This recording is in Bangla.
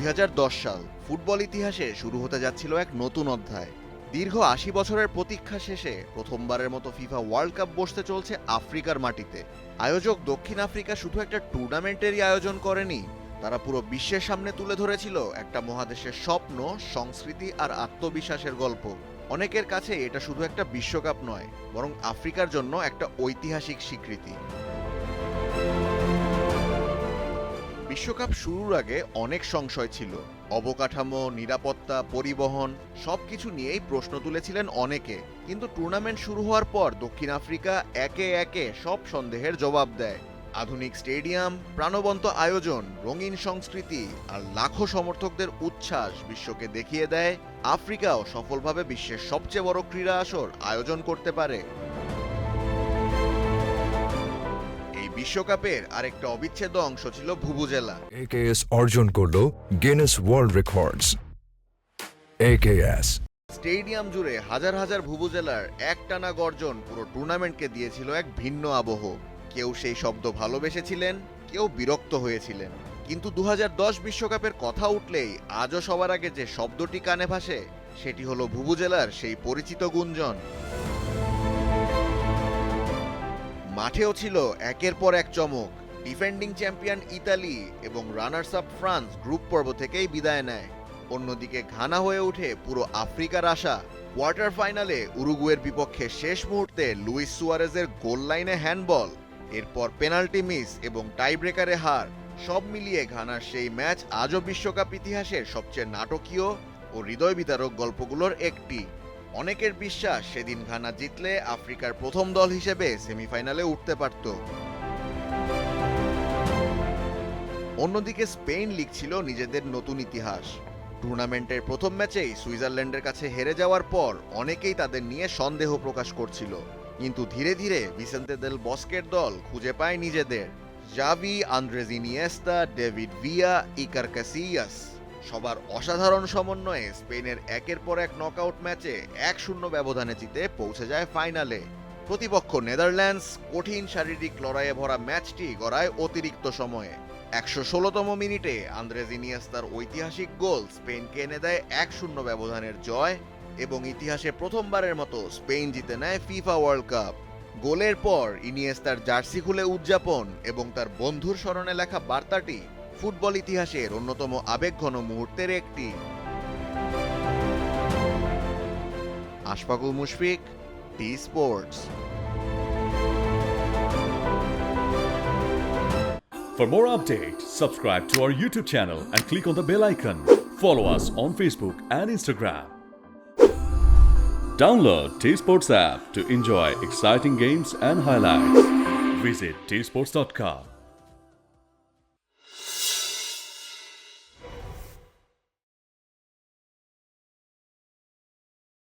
2010 সাল ফুটবল ইতিহাসে শুরু হতে যাচ্ছিল এক নতুন অধ্যায়। দীর্ঘ 80 বছরের প্রতীক্ষা শেষে প্রথমবারের মতো ফিফা ওয়ার্ল্ড কাপ বসতে চলছে আফ্রিকার মাটিতে। আয়োজক দক্ষিণ আফ্রিকা শুধু একটা টুর্নামেন্টেরই আয়োজন করেনি, তারা পুরো বিশ্বের সামনে তুলে ধরেছিল একটা মহাদেশের স্বপ্ন, সংস্কৃতি আর আত্মবিশ্বাসের গল্প। অনেকের কাছে এটা শুধু একটা বিশ্বকাপ নয়, বরং আফ্রিকার জন্য একটা ঐতিহাসিক স্বীকৃতি। বিশ্বকাপ শুরুর আগে অনেক সংশয় ছিল। অবকাঠামো, নিরাপত্তা, পরিবহন সবকিছু নিয়েই প্রশ্ন তুলেছিলেন অনেকে। কিন্তু টুর্নামেন্ট শুরু হওয়ার পর দক্ষিণ আফ্রিকা একে একে সব সন্দেহের জবাব দেয়। আধুনিক স্টেডিয়াম, প্রাণবন্ত আয়োজন, রঙিন সংস্কৃতি আর লাখো সমর্থকদের উচ্ছ্বাস বিশ্বকে দেখিয়ে দেয় আফ্রিকাও সফলভাবে বিশ্বের সবচেয়ে বড় ক্রীড়া আসর আয়োজন করতে পারে। বিশ্বকাপের আরেকটা অবিচ্ছেদ্য অংশ ছিল ভুভুজেলা। AKS অর্জন করলো Guinness world records. AKS stadium জুড়ে হাজার হাজার ভুভুজেলার একটানা গর্জন পুরো টুর্নামেন্টকে দিয়েছিল এক ভিন্ন আবহ। কেউ সেই শব্দ ভালোবেসেছিলেন, কেউ বিরক্ত হয়েছিলেন। কিন্তু 2010 বিশ্বকাপের কথা উঠলেই আজও সবার আগে যে শব্দটি কানে ভাসে সেটি হলো ভুভুজেলার সেই পরিচিত গুঞ্জন। মাঠেও ছিল একের পর এক চমক। ডিফেন্ডিং চ্যাম্পিয়ন ইতালি এবং রানার্স আপ ফ্রান্স গ্রুপ পর্ব থেকেই বিদায় নেয়। অন্যদিকে ঘানা হয়ে ওঠে পুরো আফ্রিকার আশা। কোয়ার্টার ফাইনালে উরুগুয়ের বিপক্ষে শেষ মুহূর্তে লুইস সুয়ারেজের গোল লাইনে হ্যান্ডবল, এরপর পেনাল্টি মিস এবং টাই ব্রেকারে হার, সব মিলিয়ে ঘানার সেই ম্যাচ আজও বিশ্বকাপ ইতিহাসের সবচেয়ে নাটকীয় ও হৃদয় বিদারক গল্পগুলোর একটি। অনেকের বিশ্বাস সেদিন ঘানা জিতলে আফ্রিকার প্রথম দল হিসেবে সেমিফাইনালে উঠতে পারত। অন্যদিকে স্পেন লিখছিল নিজেদের নতুন ইতিহাস। টুর্নামেন্টের প্রথম ম্যাচেই সুইজারল্যান্ডের কাছে হেরে যাওয়ার পর অনেকেই তাদের নিয়ে সন্দেহ প্রকাশ করছিল। কিন্তু ধীরে ধীরে ভিসেন্তে দেল বস্কের দল খুঁজে পায় নিজেদের। Xavi, Andres Iniesta, David Villa, Iker Casillas সবার অসাধারণ সমন্বয়ে স্পেনের একের পর এক নকআউট ম্যাচে 1-0 ব্যবধানে জিতে পৌঁছে যায় ফাইনালে। প্রতিপক্ষ নেদারল্যান্ডস কঠিন শারীরিক লড়াইয়ে ভরা ম্যাচটি গড়ায় অতিরিক্ত সময়ে। 116তম মিনিটে আন্দ্রেস ইনিয়েস্তার ঐতিহাসিক গোল স্পেনকে এনে দেয় 1-0 ব্যবধানের জয় এবং ইতিহাসে প্রথমবারের মতো স্পেন জিতে নেয় ফিফা ওয়ার্ল্ড কাপ। গোলের পর ইনিয়েস্তার জার্সি খুলে উদযাপন এবং তার বন্ধুর স্মরণে লেখা বার্তাটি ফুটবল ইতিহাসের অন্যতম আবেগঘন মুহূর্তের একটি। Ashfaqul Mushfiq, T Sports. For more updates, subscribe to our YouTube channel and click on the bell icon. Follow us on Facebook and Instagram. Download T Sports app to enjoy exciting games and highlights. Visit tsports.com.